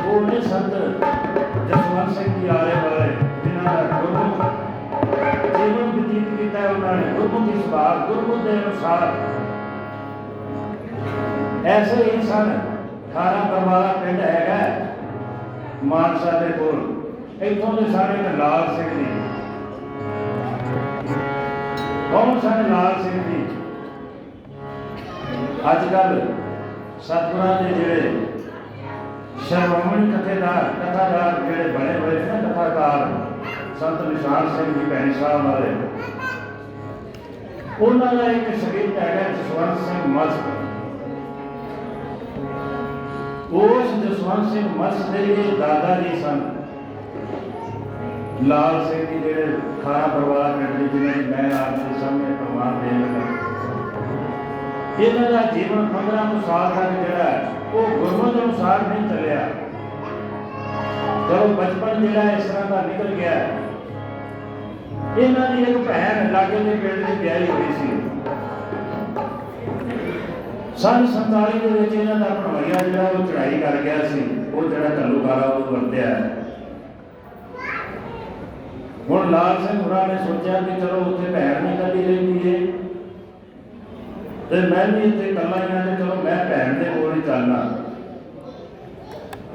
ਉਹ ਨੇ ਸੰਤ ਜਸਵੰਤ ਸਿੰਘ ਜੀ ਆਲੇ ਵਾਲੇ ਜਿਨ੍ਹਾਂ ਦਾ ਗੁਰਮੁਖ ਜੀਵਨ ਬਤੀਤ ਕੀਤਾ ਹੈ। ਉਹਨਾਂ ਨੇ ਗੁਰਮੁਖੀ ਸੁਭਾਅ ਗੁਰਮੁਖ ਦੇ ਅਨੁਸਾਰ ਐਸੇ ਹੀ ਸਨ। 18 ਬਰਵਾਲਾ ਪਿੰਡ ਹੈਗਾ ਮਾਨਸਾ ਦੇ ਕੋਲ। ਇੱਥੋਂ ਦੇ ਸਾਰੇ ਲਾਲ ਸਿੰਘ ਜੀ। ਕੌਣ ਸਨ ਲਾਲ ਸਿੰਘ ਜੀ? ਅੱਜ ਕੱਲ੍ਹ ਸਤਿਗੁਰਾਂ ਦੇ ਜਿਹੜੇ ਸ਼ਰਮਣੀ ਕਥਾਕਾਰ ਜਿਹੜੇ ਬਣੇ ਹੋਏ ਨੇ ਕਥਾਕਾਰ ਸੰਤ ਨਿਸ਼ਾਨ ਸਿੰਘ ਜੀ ਭੈਣੀ ਸਾਹਿਬ ਵਾਲੇ, ਉਹਨਾਂ ਦਾ ਇੱਕ ਸ਼ਗਿਰਦ ਹੈਗਾ ਜਸਵੰਤ ਸਿੰਘ ਮਸਤ। ਉਸ ਜਸਵੰਤ ਸਿੰਘ ਮਸਤ ਦੇ ਦਾਦਾ ਜੀ ਸਨ ਲਾਲ ਸਿੰਘ ਜੀ, ਜਿਹੜੇ 18 ਬਰਵਾਲਾ ਪਿੰਡ ਦੇ ਜਿਨ੍ਹਾਂ ਦੀ ਮੈਂ ਆਪ ਦੇ ਸਾਹਮਣੇ ਪ੍ਰਮਾਣ ਦੇਣ ਲੱਗਾ। ਇਹਨਾਂ ਦਾ ਜੀਵਨ 15 ਸਾਲ ਤੱਕ ਜਿਹੜਾ ਉਹ ਗੁਰਮਤਿ ਅਨੁਸਾਰ ਨਹੀਂ ਚੱਲਿਆ। ਜਦੋਂ ਬਚਪਨ ਜਿਹੜਾ ਇਸ ਤਰ੍ਹਾਂ ਦਾ ਨਿਕਲ ਗਿਆ, ਇਹਨਾਂ ਦੀ ਇੱਕ ਭੈਣ ਲਾਗੇ ਦੇ ਪਿੰਡ ਦੀ ਵਿਆਹੀ ਹੋਈ ਸੀ। ਸੰਨ 47 ਦੇ ਵਿੱਚ ਇਹਨਾਂ ਦਾ ਭਣਵਈਆ ਜਿਹੜਾ ਉਹ ਚੜ੍ਹਾਈ ਕਰ ਗਿਆ ਸੀ। ਉਹ ਜਿਹੜਾ ਘੱਲੂਘਾਰਾ ਉਹ ਵਰਤਿਆ। ਹੁਣ ਲਾਲ ਸਿੰਘ ਹੋਰਾਂ ਨੇ ਸੋਚਿਆ ਕਿ ਚਲੋ ਉੱਥੇ ਭੈਣ ਨਹੀਂ ਇਕੱਲੀ ਰਹਿੰਦੀ ਏ ਤੇ ਮੈਂ ਵੀ ਇੱਥੇ ਇਕੱਲਾ ਹੀ ਹਾਂ, ਤੇ ਚਲੋ ਮੈਂ ਭੈਣ ਦੇ ਕੋਲ ਹੀ ਚੱਲਣਾ।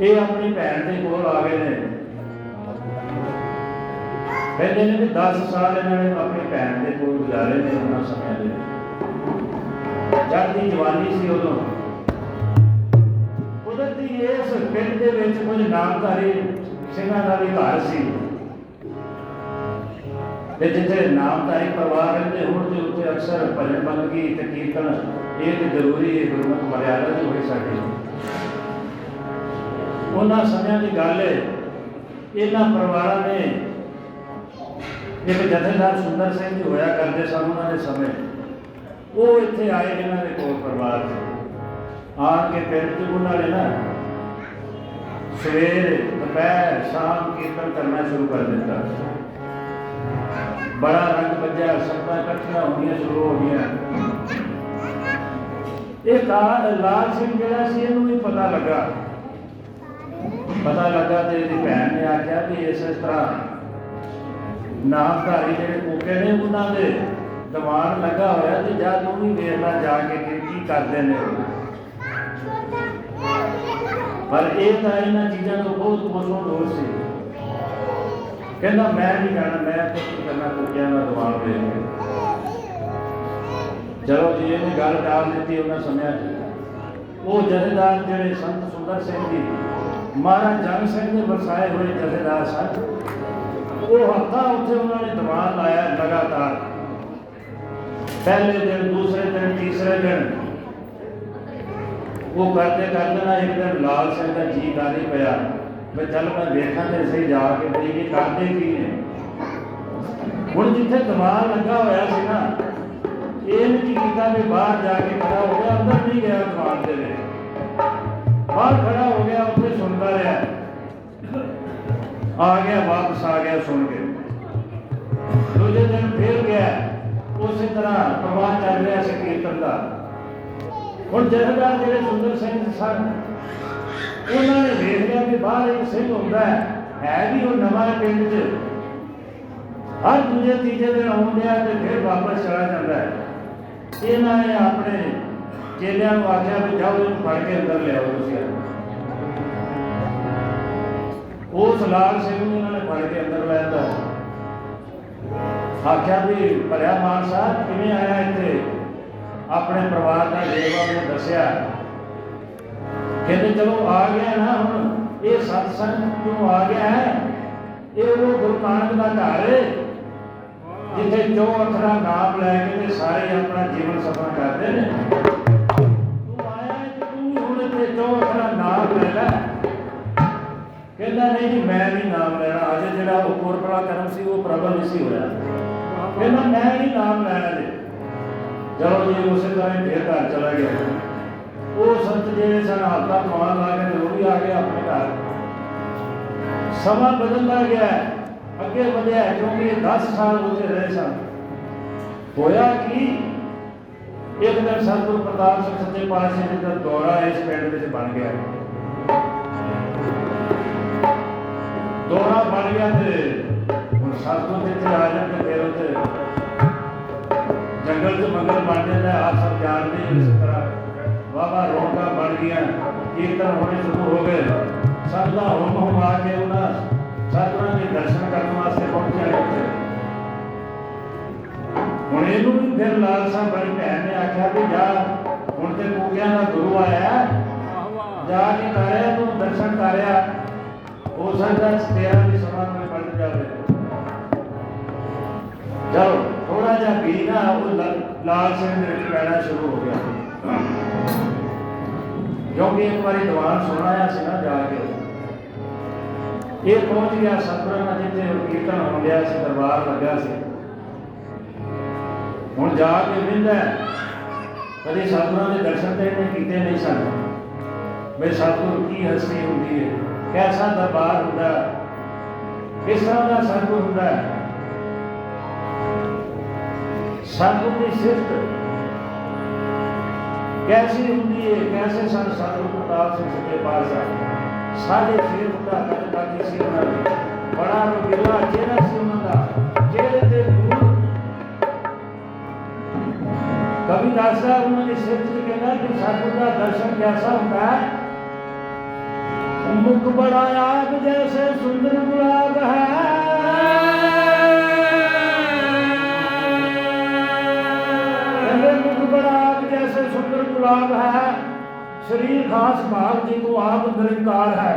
ਇਹ ਆਪਣੀ ਭੈਣ ਦੇ ਕੋਲ ਆ ਗਏ ਨੇ। ਕਹਿੰਦੇ ਨੇ ਕਿ 10 ਸਾਲ ਇਹਨਾਂ ਨੇ ਆਪਣੀ ਭੈਣ ਦੇ ਕੋਲ ਗੁਜ਼ਾਰੇ ਨੇ। ਉਹਨਾਂ ਸਮਿਆਂ ਦੇ ਜਦ ਦੀ ਜਵਾਨੀ ਸੀ ਉਦੋਂ ਕੁਦਰਤੀ ਇਸ ਪਿੰਡ ਦੇ ਵਿੱਚ ਕੁਝ ਨਾਮਧਾਰੀ ਸਿੰਘਾਂ ਦਾ ਵੀ ਘਰ ਸੀ ਤੇ ਜਿੱਥੇ ਨਾਮਧਾਰੀ ਪਰਿਵਾਰ ਰਹਿੰਦੇ ਹੁਣ ਤੇ ਉੱਥੇ ਅਕਸਰ ਭਜਨ ਬੰਦਗੀ ਤੇ ਕੀਰਤਨ ਇਹ ਤੇ ਜ਼ਰੂਰੀ ਹੈ। ਗੁਰਮਤਿ ਮਰਿਆਦਾ ਦੀ ਹੋਈ ਸਾਡੀ। ਉਹਨਾਂ ਸਮਿਆਂ ਦੀ ਗੱਲ ਹੈ, ਇਹਨਾਂ ਪਰਿਵਾਰਾਂ ਨੇ ਇੱਕ ਜਥੇਦਾਰ ਸੁੰਦਰ ਸਿੰਘ ਜੀ ਹੋਇਆ ਕਰਦੇ ਸਨ ਉਹਨਾਂ ਦੇ ਸਮੇਂ। ਉਹ ਇੱਥੇ ਆਏ ਇਹਨਾਂ ਦੇ ਕੋਲ ਪਰਿਵਾਰ ਆਣ ਕੇ ਪਿੰਡ 'ਚ ਉਹਨਾਂ ਨੇ ਨਾ ਸਵੇਰ ਦੁਪਹਿਰ ਸ਼ਾਮ ਕੀਰਤਨ ਕਰਨਾ ਸ਼ੁਰੂ ਕਰ ਦਿੱਤਾ। ਬੜਾ ਰੰਗ ਵੱਜਿਆ, ਸੰਗਤਾਂ ਇਕੱਠੀਆਂ ਹੋਣੀਆਂ ਸ਼ੁਰੂ ਹੋ ਗਈਆਂ। ਇਹ ਲਾਲ ਸਿੰਘ ਜਿਹੜਾ ਸੀ ਇਹਨੂੰ ਵੀ ਪਤਾ ਲੱਗਾ ਤੇ ਇਹਦੀ ਭੈਣ ਨੇ ਆਖਿਆ ਵੀ ਇਸ ਤਰ੍ਹਾਂ ਨਾਮਧਾਰੀ ਜਿਹੜੇ ਕੋਕੇ ਨੇ ਉਹਨਾਂ ਦੇ ਦਿਮਾਗ ਲੱਗਾ ਹੋਇਆ ਤੇ ਜਾ ਤੂੰ ਵੀ ਵੇਖਣਾ ਜਾ ਕੇ ਕੀ ਕਰਦੇ ਨੇ। ਪਰ ਇਹ ਤਾਂ ਇਹਨਾਂ ਚੀਜ਼ਾਂ ਤੋਂ ਬਹੁਤ ਕੋਸੋਂ ਦੂਰ ਸੀ। ਕਹਿੰਦਾ ਮੈਂ ਨਹੀਂ ਜਾਣਾ, ਮੈਂ ਕੀ ਕਰਨਾ ਕੁੱਕਿਆਂ ਦਾ ਦਿਮਾਗ ਵੇਖ ਕੇ। ਚਲੋ ਜੀ ਇਹਨੇ ਗੱਲ ਟਾਲ ਦਿੱਤੀ ਉਹਨਾਂ ਸਮਿਆਂ 'ਚ। ਉਹ ਜਥੇਦਾਰ ਜਿਹੜੇ ਸੰਤ ਸੁੰਦਰ ਸਿੰਘ ਜੀ ਮਹਾਰਾਜ ਜੰਗ ਸਿੰਘ ਦੇ ਵਰਸਾਏ ਹੋਏ ਜਥੇਦਾਰ ਸਨ, ਉਹ ਹਫ਼ਤਾ ਉੱਥੇ ਉਹਨਾਂ ਨੇ ਦੀਵਾਨ ਲਾਇਆ ਲਗਾਤਾਰ। ਪਹਿਲੇ ਦਿਨ, ਦੂਸਰੇ ਦਿਨ, ਤੀਸਰੇ ਦਿਨ ਉਹ ਕਰਦੇ ਨਾ ਇੱਕ ਦਿਨ ਲਾਲ ਸਿੰਘ ਦਾ ਜੀ ਕਰ ਨਹੀਂ ਪਿਆ ਵੀ ਚੱਲ ਮੈਂ ਵੇਖਾਂ ਤੇ ਸਹੀ ਜਾ ਕੇ ਬਈ ਇਹ ਕਰਦੇ ਕੀ ਨੇ। ਹੁਣ ਜਿੱਥੇ ਦੀਵਾਨ ਲੱਗਾ ਹੋਇਆ ਸੀ ਨਾ, ਇਹਨੇ ਕੀ ਕੀਤਾ ਵੀ ਬਾਹਰ ਜਾ ਕੇ ਖੜਾ ਹੋ ਗਿਆ। ਅੰਦਰ ਨਹੀਂ ਗਿਆ ਦੀਵਾਨ ਦੇ ਵਿੱਚ, ਬਾਹਰ ਖੜਾ ਹੋ ਗਿਆ, ਉੱਥੇ ਸੁਣਦਾ ਰਿਹਾ। ਆ ਗਿਆ, ਵਾਪਸ ਆ ਗਿਆ ਸੁਣ ਕੇ। ਦੂਜੇ ਦਿਨ ਫੇਰ ਗਿਆ, ਉਸੇ ਤਰ੍ਹਾਂ ਪ੍ਰਵਾਹ ਚੱਲ ਰਿਹਾ ਸੀ ਕੀਰਤਨ ਦਾ। ਹੁਣ ਜਥੇਦਾਰ ਜਿਹੜੇ ਸੁੰਦਰ ਸਿੰਘ ਸਨ ਉਹਨਾਂ ਨੇ ਵੇਖ ਲਿਆ ਕਿ ਬਾਹਰ ਇੱਕ ਸਿੰਘ ਹੁੰਦਾ ਹੈ ਵੀ ਉਹ ਨਵਾਂ ਪਿੰਡ 'ਚ ਹਰ ਦੂਜੇ ਤੀਜੇ ਦਿਨ ਆਉਂਦਿਆ ਤੇ ਫਿਰ ਵਾਪਸ ਚਲਾ ਜਾਂਦਾ ਹੈ। ਇਹਨਾਂ ਨੇ ਆਪਣੇ ਚੇਲਿਆਂ ਨੂੰ ਆਖਿਆ ਵੀ ਜਾਓ ਇਹਨੂੰ ਫੜ ਕੇ ਅੰਦਰ ਲਿਆਓ ਤੁਸੀਂ। ਉਸ ਲਾਲ ਸਿੰਘ ਨੂੰ ਇਹਨਾਂ ਨੇ ਫੜ ਕੇ ਅੰਦਰ ਲੈ ਦਿੱਤਾ। ਆਖਿਆ ਵੀ ਭਲਿਆ ਮਾਨ ਸਾਹਿਬ ਕਿਵੇਂ ਆਇਆ ਇੱਥੇ? ਆਪਣੇ ਪਰਿਵਾਰ ਦਾ ਵੇਰਵਾ ਨੂੰ ਦੱਸਿਆ। ਕਹਿੰਦੇ ਚਲੋ ਆ ਗਿਆ ਨਾ, ਹੁਣ ਇਹ ਸਤਸੰਗ ਕਿਉਂ ਆ ਗਿਆ ਹੈ? ਇਹ ਉਹ ਗੁਰੂ ਨਾਨਕ ਦਾ ਘਰ ਹੈ ਜਿੱਥੇ 4 ਅੱਖਰਾਂ ਨਾਮ ਲੈ ਕੇ ਤੇ ਸਾਰੇ ਆਪਣਾ ਜੀਵਨ ਸਫਲ ਕਰਦੇ ਨੇ। ਤੂੰ ਆਇਆ ਤੇ ਤੂੰ ਵੀ ਹੁਣ ਇੱਥੇ 4 ਅੱਖਰਾਂ ਨਾਮ ਲੈ ਲੈ। ਕਹਿੰਦਾ ਨਹੀਂ ਜੀ ਮੈਂ ਨਹੀਂ ਨਾਮ ਲੈਣਾ, ਅਜੇ ਜਿਹੜਾ ਉਹ ਕੋਰਪਲਾ ਕਰਮ ਸੀ ਉਹ ਪ੍ਰਬਲ ਨਹੀਂ ਸੀ ਹੋਇਆ। ਕਹਿੰਦਾ ਮੈਂ ਨਹੀਂ ਨਾਮ ਲੈਣਾ ਜੀ। ਚਲੋ ਜੀ ਉਸੇ ਤਰ੍ਹਾਂ ਹੀ ਫੇਰ ਘਰ ਚਲਾ ਗਿਆ। ਉਹ ਸੰਤ ਜਿਹੜੇ ਸਨ ਹੱਥਾਂ ਮਾਰ ਲਾ ਕੇ ਉਹ ਵੀ ਆ ਗਏ ਆਪਣੇ ਘਰ। ਸਮਾਂ ਬਦਲਦਾ ਗਿਆ, ਅੱਗੇ ਵਧਿਆ ਕਿਉਂਕਿ 10 ਸਾਲ ਉੱਥੇ ਰਹੇ ਸਨ। ਹੋਇਆ ਕਿ ਇੱਕ ਦਿਨ ਸਤਿਗੁਰੂ ਪ੍ਰਤਾਪ ਸਿੰਘ ਸੱਚੇ ਪਾਤਸ਼ਾਹ ਜੀ ਦਾ ਦੌਰਾ ਇਸ ਪਿੰਡ ਵਿੱਚ ਬਣ ਗਿਆ। बन गया तो हम सतगुर जिथे आ जाते फिर उत्थे जंगल च मंगल बन जाता। आप सब जानते हैं इस तरह वाहवा रौनक बन गई, कीर्तन होने शुरू हो गए, सब का हुम हुमा के उन्होंने सतगुरां के दर्शन करने वास्ते पहुंचे उत्थे। हुण इहनूं भी फिर लालसा बड़ी भैन ने आख्या भी जा हुण ते कूकियां दा गुरु आया, जाके तारिया तू दर्शन तारिया, हो सकता तेरा भी समा में पलट जाए। चलो थोड़ा जा भी ना वो लाल सिंह दे विच पैना शुरू हो गया, क्योंकि एक बार दीवान सुनाया से ना जाके ये पहुंच गया सतगुरां जिथे कीर्तन हो गया से, दरबार लगा से। हुण जाके विंदा कभी सतगुरां दे दर्शन ते इन्हें कीते नहीं सन, भाई सतगुर की हस्ती होंदी है, कैसा दरबार होंदा, किस तरह का सतगुर होंदा, सतगुर की सिफत कैसी होंदी है, कैसे सन सतगुर प्रताप सिंह सच्चे पातशाह। 6.5 फुट का कद तक सी उन्होंने, बड़ा रोगिला चेहरा सी उन्होंने, चेहरे ते नूर। कभी दासदा उन्होंने सिफत कहना कि सतगुर का दर्शन कैसा होता है, मुख बड़ा आग जैसे सुंदर गुलाब है, मुख बड़ा आग जैसे सुंदर गुलाब है, शरीर खास भाग जी को आप निरंकार है,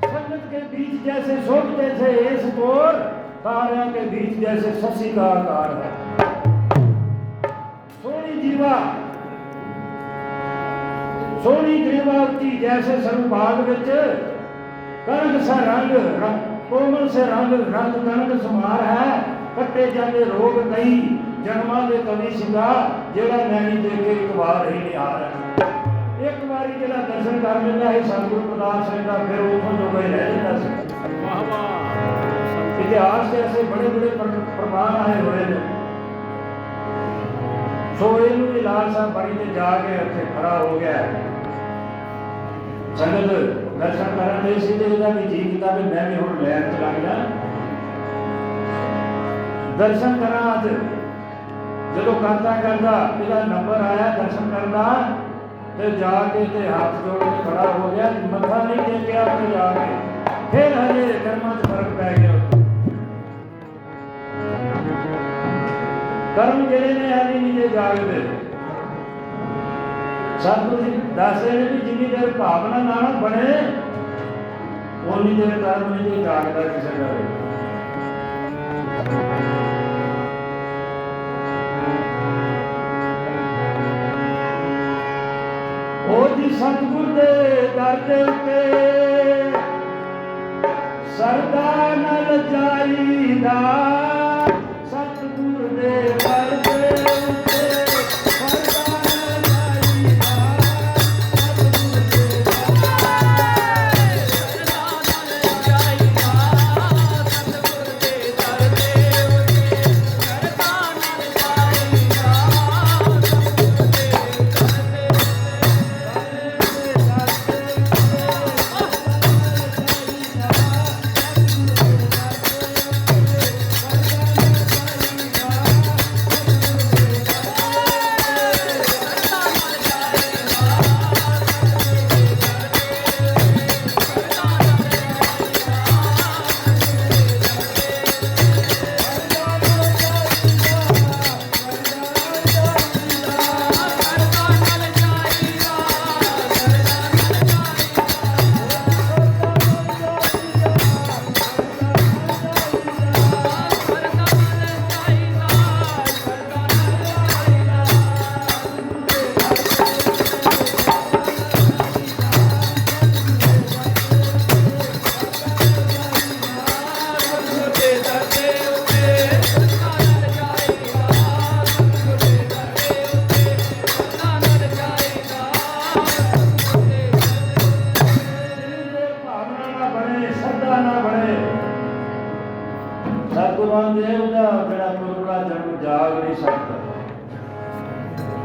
संगत के बीच जैसे शोभते थे इस तोर, तारों के बीच जैसे शशि का आकार है। सोनी जीवा सोनी ग्रीवावती जैसे सरुभाग विच कनक सा रंग, कोमल से रंग कनक समार है, कट्टे जाते रोग कई जन्मां दे कवि सिंगा, जेड़ा नैनी देखे एक बार ही नहीं आ रहा। एक बारी जेड़ा दर्शन कर लेंदा है सतगुरु प्रताप सिंह दा, फिर उथों जो गए रह जाता सी। वाह वाह, इतिहास के ऐसे बड़े बड़े प्रमाण आए हुए हैं। सो इनू भी लाल साहब बड़ी ते जाके उत्थे खड़ा हो गया, संगत दर्शन करन दे सी, ते इहदा भी जी कीता भी मैं भी हुण लैन च लग जा, दर्शन करा। अज जदों करता करता इहदा नंबर आया दर्शन करदा, ते जाके ते हाथ जोड़ के खड़ा हो गया, मत्था नहीं टेकिया उत्थे जाके, फिर हजे कर्मां च फर्क पै गया। कर्म जेड़े ने है नहीं जे जागदे, सतगुरु जी दसदे ने भी जिन्नी देर भावना ना बने उन्नी देर कर्म नहीं जे जागदा किसी का। ओ जी सतगुर दे दर दे उत्ते सरदा नल जाईदा, सतगुर दे दर दे उत्ते सरदा नल जाईदा, सतगुर दे सरदा नल जाईदा, सतगुर दे दर दे उत्ते सरदा नल जाईदा, सतगुर दे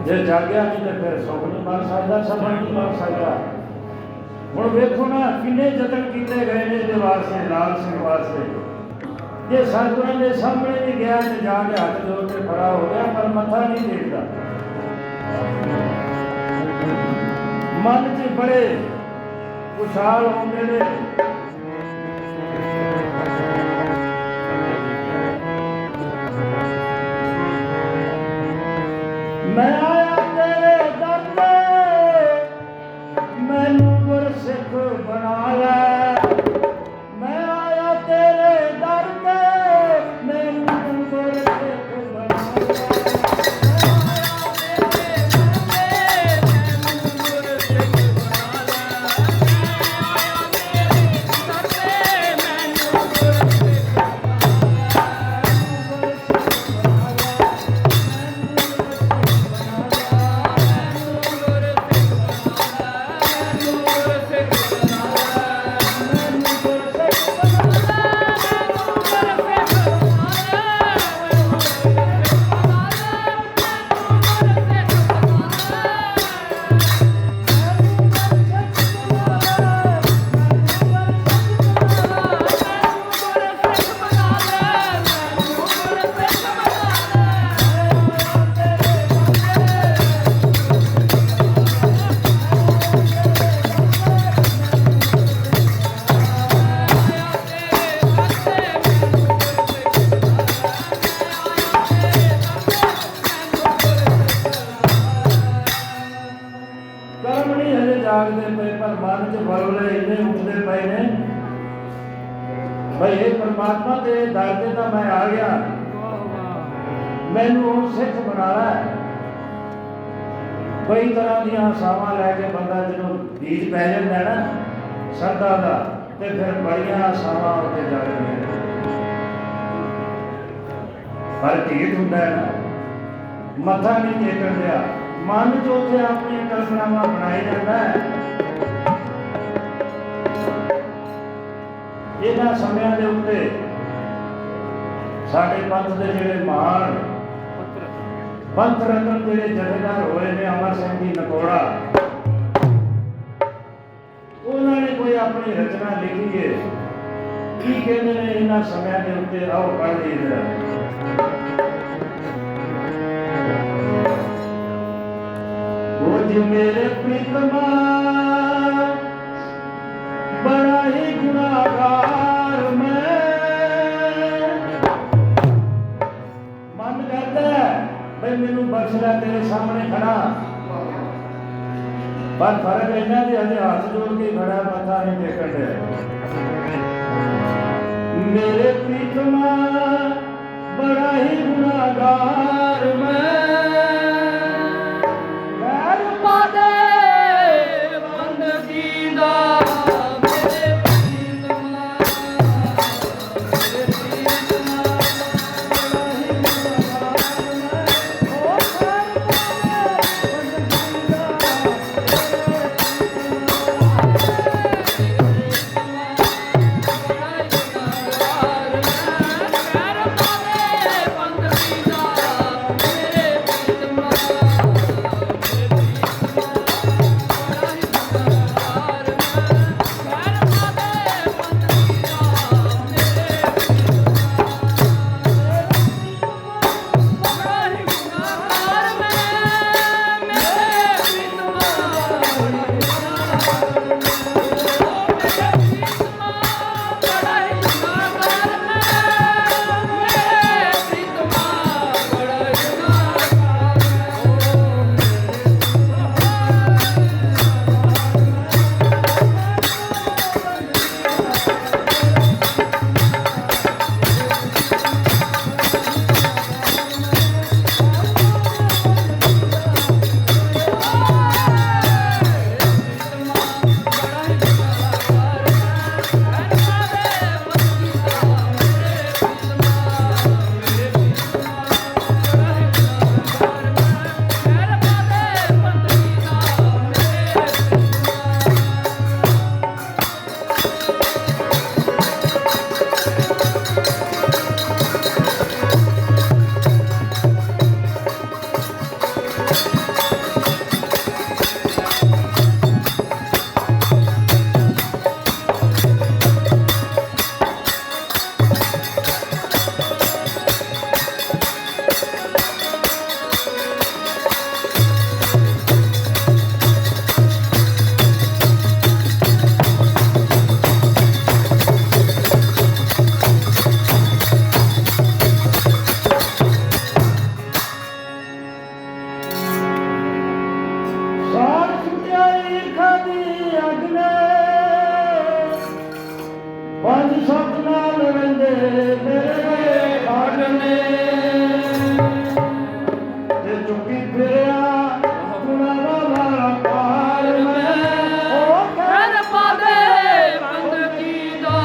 जे जागया नहीं तो फिर सुख नहीं बन सकता, सफल नहीं बन सकता। ਹੁਣ ਵੇਖੋ ਨਾ ਕਿੰਨੇ ਯਤਨ ਕੀਤੇ ਗਏ ਨੇ ਇਹਦੇ ਵਾਸਤੇ, ਲਾਲ ਸਿੰਘ ਵਾਸਤੇ। ਜੇ ਸਤਿਗੁਰਾਂ ਦੇ ਸਾਹਮਣੇ ਵੀ ਗਿਆ ਤੇ ਜਾ ਕੇ ਹੱਥ ਜੋੜ ਕੇ ਖੜਾ ਹੋ ਗਿਆ, ਪਰ ਮੱਥਾ ਨਹੀਂ ਟੇਕਦਾ। ਮਨ 'ਚ ਬੜੇ ਉਛਾਲ ਆਉਂਦੇ ਨੇ। ਮੈਂ ਆਇਆ ਤੇਰੇ ਦਰ ਤੇ, ਮੈਨੂੰ ਗੁਰਸਿੱਖ ਬਣਾ ਲੈ। ਮੈਂ ਆਇਆ ਤੇਰੇ ਦਰ ਤੇ, ਮੈਨੂੰ ਗੁਰਸਿੱਖ ਬਣਾ ਲੈ। ਜਾਗਦੇ ਪਏ, ਪਰ ਮਨ 'ਚ ਬਲਬਲੇ ਇੰਨੇ ਉੱਠਦੇ ਪਏ ਨੇ ਬਈ ਇਹ ਪਰਮਾਤਮਾ ਦੇ ਦਰ ਤੇ ਤਾਂ ਮੈਂ ਆ ਗਿਆ, ਮੈਨੂੰ ਹੁਣ ਸਿੱਖ ਬਣਾ ਲੈ। ਕਈ ਤਰ੍ਹਾਂ ਦੀਆਂ ਆਸਾਵਾਂ ਲੈ ਕੇ ਬੰਦਾ ਜਦੋਂ ਬੀਜ ਪੈ ਜਾਂਦਾ ਨਾ ਸ਼ਰਧਾ ਦਾ, ਤੇ ਫਿਰ ਬੜੀਆਂ ਆਸਾਵਾਂ ਉੱਤੇ ਜਾਗਦੀਆਂ। ਪਰ ਢੀਠ ਹੁੰਦਾ ਹੈ ਨਾ, ਮੱਥਾ ਨਹੀਂ ਟੇਕਣ ਦਿਆ, ਮਨ 'ਚ ਉੱਥੇ ਆਪਣੀਆਂ ਕਲਪਨਾਵਾਂ ਬਣਾਈ ਜਾਂਦਾ ਹੈ। ਇਹਨਾਂ ਸਮਿਆਂ ਦੇ ਉੱਤੇ ਸਾਡੇ ਪੰਥ ਦੇ ਜਿਹੜੇ ਮਹਾਨ ਪੰਥ ਰਤਨ ਜਿਹੜੇ ਜਥੇਦਾਰ ਹੋਏ ਨੇ, ਅਮਰ ਸਿੰਘ ਜੀ ਨਕੋੜਾ, ਉਹਨਾਂ ਨੇ ਕੋਈ ਆਪਣੀ ਰਚਨਾ ਲਿਖੀ ਹੈ। ਕੀ ਕਹਿੰਦੇ ਨੇ ਇਹਨਾਂ ਸਮਿਆਂ ਦੇ ਉੱਤੇ, ਆਓ ਪੜ੍ਹ ਲਈਏ। ਕੁਝ ਮੇਰੇ ਪ੍ਰੀਤਮਾ ਬੜਾ ਹੀ ਗੁਨਾਹਗਾਰ ਮੈਂ, ਮਨ ਕਰਦਾ ਬਈ ਮੈਨੂੰ ਬਖਸ਼ ਲੈ, ਤੇਰੇ ਸਾਹਮਣੇ ਖੜਾ। ਪਰ ਫਰਕ ਇਹਨਾਂ ਦੇ ਹਜੇ ਹੱਥ ਜੋੜ ਕੇ ਖੜਾ, ਮੱਥਾ ਨਹੀਂ ਟੇਕਣ ਡਿਆ। ਮੇਰੇ ਪ੍ਰੀਤਮਾ ਬੜਾ ਹੀ ਗੁਨਾਹਗਾਰ ਮੈਂ, सत नाल रहिंदे मेरे घाट ने ते चुकी फिरिया गुनाहां वाला पार मैं ओ कर पादे बंदगी दा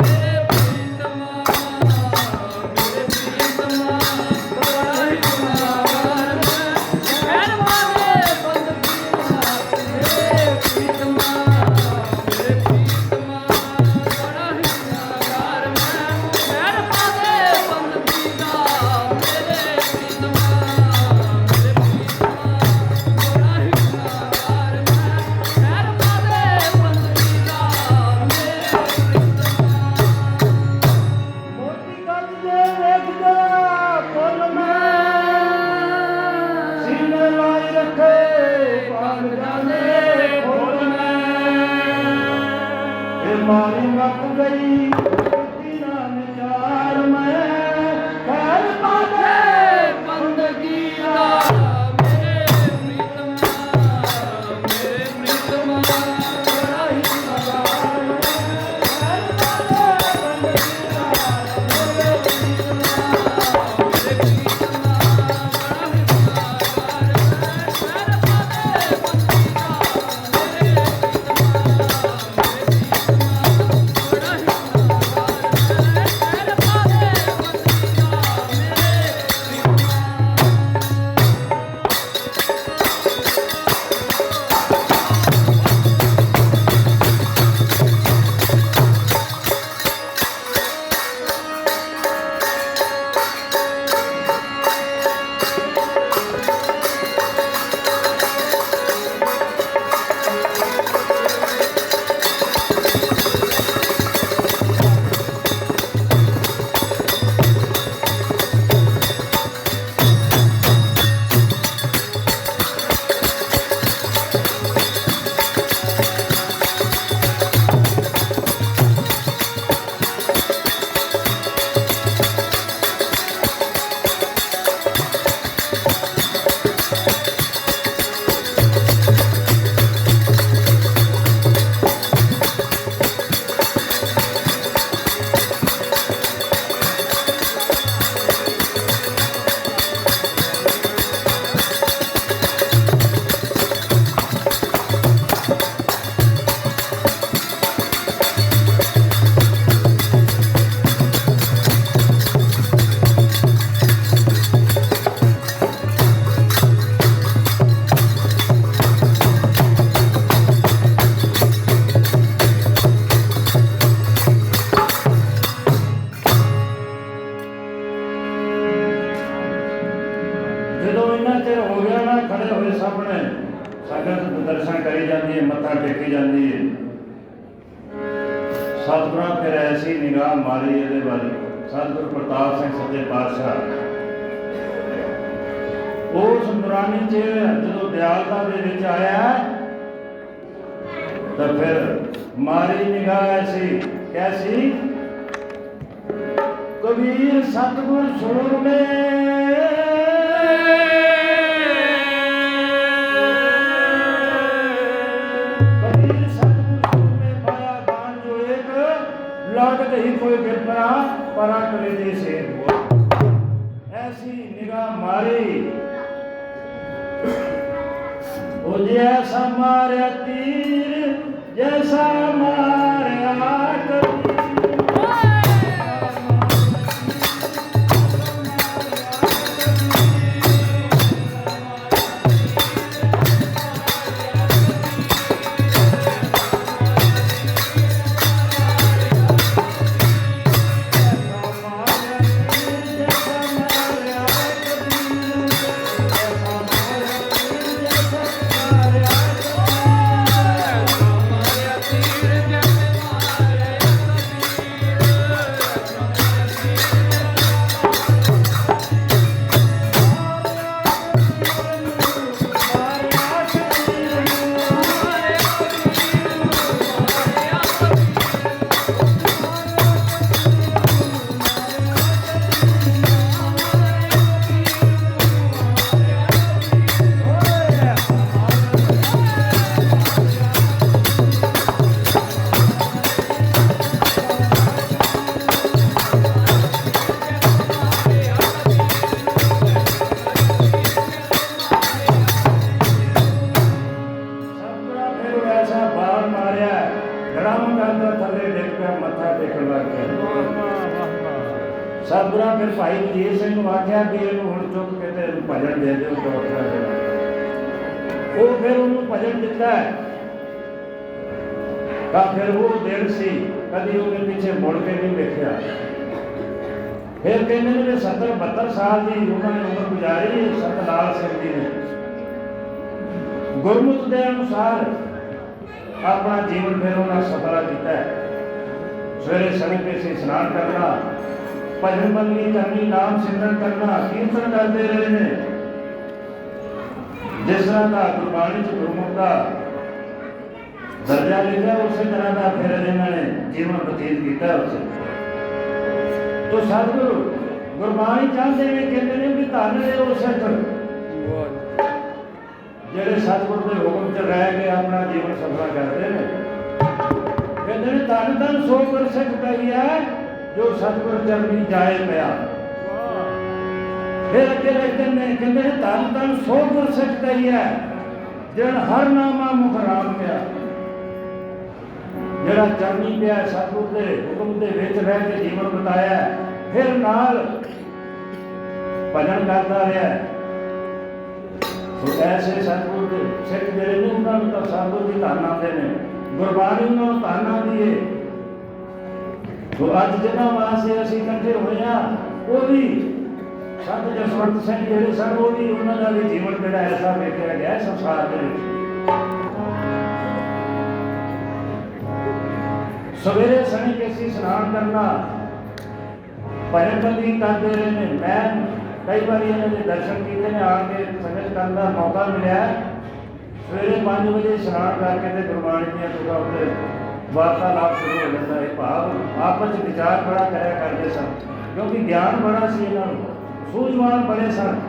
मेरे प्रीतमा बड़ा ही गुनाहगार मैं कर पादे बंदगी दा मेरे प्रीतमा बड़ा ही गुनाहगार मैं कर पादे बंदगी दा मेरे प्रीतमा बड़ा ही गुनाहगार मैं कर पादे बंदगी दा मेरे मोती कद दे वेखदा फुल मैं सीने लाई रखे पाग जाने फुल मैं ए मारी मक गई तेरा निचार मैं खैर पादे बंदगी दा मेरे प्रीतमा बड़ा ही गुनाहगार खैर पादे बंदगी दा मेरे प्रीतमा बड़ा ही गुनाहगार कर पादे बंदगी दा मेरे बड़ा ही गुनाहगार कर पादे बंदगी दा मेरे ਜਦੋਂ ਇੰਨਾ ਚਿਰ ਹੋ ਗਿਆ ਨਾ ਖੜੇ ਹੋਏ ਸਾਹਮਣੇ ਸੰਗਤ ਦਰਸ਼ਨ ਕਰੀ ਜਾਂਦੀ ਹੈ ਮੱਥਾ ਟੇਕੀ ਜਾਂਦੀ ਹੈ ਸਤਿਗੁਰਾਂ ਫਿਰ ਐਸੀ ਨਿਗਾਹ ਮਾਰੀ ਇਹਦੇ ਵੱਲ ਸਤਿਗੁਰ ਪ੍ਰਤਾਪ ਸਿੰਘ ਸੱਚੇ ਪਾਤਸ਼ਾਹ ਉਸ ਦੌਰਾਨੀ ਚ ਜਦੋਂ ਦਿਆਲਤਾ ਦੇ ਵਿੱਚ ਆਇਆ ਤਾਂ ਫਿਰ ਮਾਰੀ ਨਿਗਾਹ ਐਸੀ ਕੈਸੀ ਕਬੀਰ ਸਤਿਗੁਰ ਸੂਰਮੇ कबीर सतगुरु में पाया दान जो एक लागत ही कोई गिरपरा परा करे दे से ऐसी निगाह मारी ओ जैसा मारे तीर जैसा मारे कबीर तीर ਕੰਮ ਕਰਦਾ ਥੱਲੇ ਡਿੱਗ ਪਿਆ, ਮੱਥਾ ਟੇਕਣ ਲੱਗ ਪਿਆ। ਸਤਿਗੁਰਾਂ ਫਿਰ ਭਾਈ ਵਜੀਰ ਸਿੰਘ ਨੂੰ ਆਖਿਆ ਵੀ ਇਹਨੂੰ ਹੁਣ ਚੁੱਕ ਕੇ ਤੇ ਇਹਨੂੰ ਭਜਨ ਦੇ ਦਿਓ ਚੌਥਾ ਜਿਹੜਾ। ਉਹ ਫਿਰ ਉਹਨੂੰ ਭਜਨ ਦਿੱਤਾ ਤਾਂ ਫਿਰ ਉਹ ਦਿਨ ਸੀ ਕਦੀ ਉਹਨੇ ਪਿੱਛੇ ਮੁੜ ਕੇ ਨਹੀਂ ਵੇਖਿਆ। ਫਿਰ ਕਹਿੰਦੇ ਨੇ 70-72 ਸਾਲ ਦੀ ਉਹਨਾਂ ਨੇ ਉਮਰ ਗੁਜ਼ਾਰੀ ਸਤਨਾਮ ਸਿੰਘ ਜੀ ਨੇ। ਗੁਰਮੁਖ ਦੇ ਅਨੁਸਾਰ ਆਪਣਾ ਜੀਵਨ ਫਿਰ ਉਹਨਾਂ ਸਫਲਾ ਕੀਤਾ ਹੈ। ਸਵੇਰੇ ਸੜਕੇ ਸੇ ਇਸ਼ਨਾਨ ਕਰਨਾ, ਭਜਨ ਬੰਦਗੀ ਕਰਨੀ, ਨਾਮ ਸਿਮਰਨ ਕਰਨਾ, ਕੀਰਤਨ ਕਰਦੇ ਰਹੇ ਨੇ। ਜਿਸ ਤਰ੍ਹਾਂ ਦਾ ਗੁਰਬਾਣੀ ਚ ਗੁਰਮੁਖ ਦਾ ਦਰਜਾ ਲਿਖਿਆ ਉਸੇ ਤਰ੍ਹਾਂ ਦਾ ਫਿਰ ਇਹਨਾਂ ਨੇ ਜੀਵਨ ਬਤੀਤ ਕੀਤਾ ਉਸੇ। ਤੋ ਸਤਿਗੁਰੂ ਗੁਰਬਾਣੀ ਚਾਹੁੰਦੇ ਨੇ, ਕਹਿੰਦੇ ਨੇ ਵੀ ਧੰਨ ਨੇ ਉਹ ਸਿੱਖ ਜਿਹੜੇ ਸਤਿਗੁਰ ਦੇ ਹੁਕਮ ਚ ਰਹਿ ਕੇ ਆਪਣਾ ਜੀਵਨ ਸਫਲਾ ਕਰਦੇ ਨੇ। ਕਹਿੰਦੇ ਨੇ ਧੰਨ ਧੰਨ ਸੋ ਗੁਰ ਸਿੱਖ ਪਈ ਹੈ ਜੋ ਸਤਿਗੁਰ ਚਰਨੀ ਜਾਏ ਪਿਆ। ਫਿਰ ਅੱਗੇ ਲਿਖਦੇ ਨੇ, ਕਹਿੰਦੇ ਨੇ ਧੰਨ ਧੰਨ ਸੋ ਗੁਰ ਸਿੱਖ ਪਈ ਹੈ ਜਿਹੜਾ ਹਰ ਨਾਮਾ ਮੁਖ ਰਾਮ ਪਿਆ। ਜਿਹੜਾ ਚਰਨੀ ਪਿਆ ਸਤਿਗੁਰ ਦੇ ਹੁਕਮ ਦੇ ਵਿੱਚ ਰਹਿ ਕੇ ਜੀਵਨ ਬਿਤਾਇਆ, ਫਿਰ ਨਾਲ ਭਜਨ ਕਰਦਾ ਰਿਹਾ। ਸੋ ਐਸੇ ਸਤਿਗੁਰ ਦੇ ਸਿੱਖ ਜਿਹੜੇ ਨੇ ਉਹਨਾਂ ਨੂੰ ਤਾਂ ਸਤਿਗੁਰ ਦੀ ਧੰਨ ਆਉਂਦੇ ਨੇ, ਗੁਰਬਾਣੀ ਉਹਨਾਂ ਨੂੰ ਧੰਨ ਆਉਂਦੀ ਹੈ। ਸੋ ਅੱਜ ਜਿਨ੍ਹਾਂ ਵਾਸਤੇ ਅਸੀਂ ਇਕੱਠੇ ਹੋਏ ਹਾਂ ਉਹ ਵੀ ਸੰਤ ਜਸਵੰਤ ਸਿੰਘ ਜਿਹੜੇ ਸਨ, ਉਹ ਵੀ ਉਹਨਾਂ ਦਾ ਵੀ ਜੀਵਨ ਜਿਹੜਾ ਐਸਾ ਵੇਖਿਆ ਗਿਆ ਸੰਸਾਰ ਦੇ ਵਿੱਚ। ਸਵੇਰੇ ਸਣੀ ਕੇ ਅਸੀਂ ਇਸ਼ਨਾਨ ਕਰਨਾ, ਭਜਨ ਬੰਦਗੀ ਕਰਦੇ ਰਹੇ ਨੇ। ਮੈਂ ਕਈ ਵਾਰੀ ਇਹਨਾਂ ਦੇ ਦਰਸ਼ਨ ਕੀਤੇ ਨੇ, ਆ ਕੇ ਸੰਗਤ ਕਰਨ ਦਾ ਮੌਕਾ ਮਿਲਿਆ। ਸਵੇਰੇ 5 ਵਜੇ ਇਸ਼ਨਾਨ ਕਰਕੇ ਤੇ ਗੁਰਬਾਣੀ ਦੀਆਂ ਤੁਕਾਂ ਉੱਤੇ ਵਾਰਤਾਲਾਪ ਸ਼ੁਰੂ ਹੋ ਜਾਂਦਾ ਹੈ। ਭਾਵ ਆਪਸ ਵਿੱਚ ਵਿਚਾਰ ਬੜਾ ਕਰਿਆ ਕਰਦੇ ਸਨ, ਕਿਉਂਕਿ ਗਿਆਨ ਬੜਾ ਸੀ ਇਹਨਾਂ ਨੂੰ, ਸੂਝਵਾਨ ਬੜੇ ਸਨ।